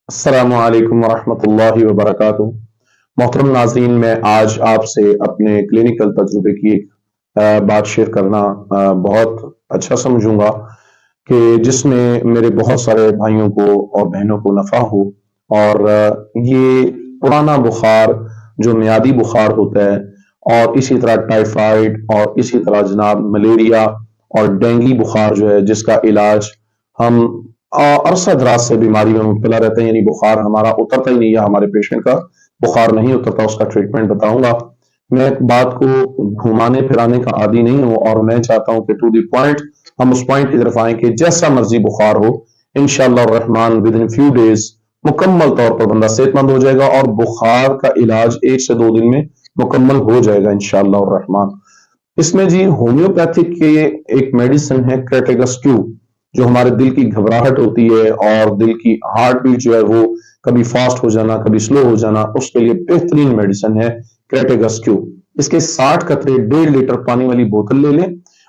السلام علیکم ورحمۃ اللہ وبرکاتہ۔ محترم ناظرین، میں آج آپ سے اپنے کلینکل تجربے کی ایک بات شیئر کرنا بہت اچھا سمجھوں گا کہ جس میں میرے بہت سارے بھائیوں کو اور بہنوں کو نفع ہو۔ اور یہ پرانا بخار جو میادی بخار ہوتا ہے، اور اسی طرح ٹائیفائڈ، اور اسی طرح جناب ملیریا اور ڈینگی بخار جو ہے، جس کا علاج ہم عرصہ دراز سے بیماری میں مبتلا رہتے ہیں، یعنی بخار ہمارا اترتا ہی نہیں ہے، ہمارے پیشنٹ کا بخار نہیں اترتا، اس کا ٹریٹمنٹ بتاؤں گا۔ میں بات کو گھمانے پھرانے کا عادی نہیں ہوں، اور میں چاہتا ہوں کہ ٹو دی پوائنٹ ہم اس پوائنٹ کی طرف آئیں کہ جیسا مرضی بخار ہو، انشاءاللہ الرحمن ود ان فیو ڈیز مکمل طور پر بندہ صحت مند ہو جائے گا، اور بخار کا علاج 1 سے 2 دن میں مکمل ہو جائے گا انشاءاللہ الرحمن۔ اس میں جی ہومیوپیتھک کے ایک میڈیسن ہے کریٹیگس کیو، جو ہمارے دل کی گھبراہٹ ہوتی ہے اور دل کی ہارٹ بیٹ جو ہے وہ کبھی فاسٹ ہو جانا کبھی سلو ہو جانا، اس کے لیے بہترین میڈیسن ہے کریٹیگس کیو۔ اس کے 60 قطرے 1.5 لیٹر پانی والی بوتل لے لیں،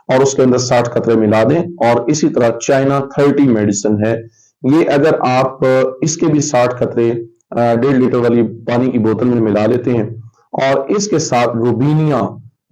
اور اس کے اندر 60 قطرے ملا دیں، اور اسی طرح چائنا 30 میڈیسن ہے یہ، اگر آپ اس کے بھی 60 قطرے 1.5 لیٹر والی پانی کی بوتل میں ملا لیتے ہیں، اور اس کے ساتھ روبینیا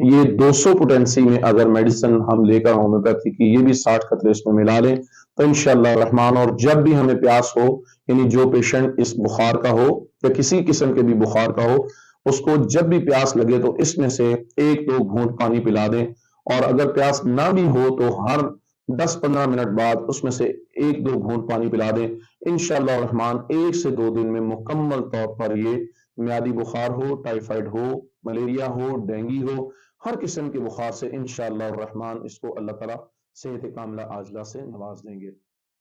یہ 200 پوٹینسی میں اگر میڈیسن ہم لے کر ہومیوپیتھی کی یہ بھی 60 قطرے اس میں ملا لیں، تو انشاءاللہ الرحمن، اور جب بھی ہمیں پیاس ہو، یعنی جو پیشنٹ اس بخار کا ہو یا کسی قسم کے بھی بخار کا ہو، اس کو جب بھی پیاس لگے تو اس میں سے 1-2 گھونٹ پانی پلا دیں، اور اگر پیاس نہ بھی ہو تو ہر 10-15 منٹ بعد اس میں سے 1-2 گھونٹ پانی پلا دیں، انشاءاللہ الرحمن 1 سے 2 دن میں مکمل طور پر یہ میادی بخار ہو، ٹائیفائڈ ہو، ملیریا ہو، ڈینگی ہو، ہر قسم کے بخار سے انشاءاللہ الرحمن اس کو اللہ تعالیٰ صحت کاملہ عاجلہ سے نواز دیں گے۔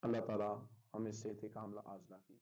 اللہ تعالیٰ ہمیں صحت کاملہ عاجلہ کی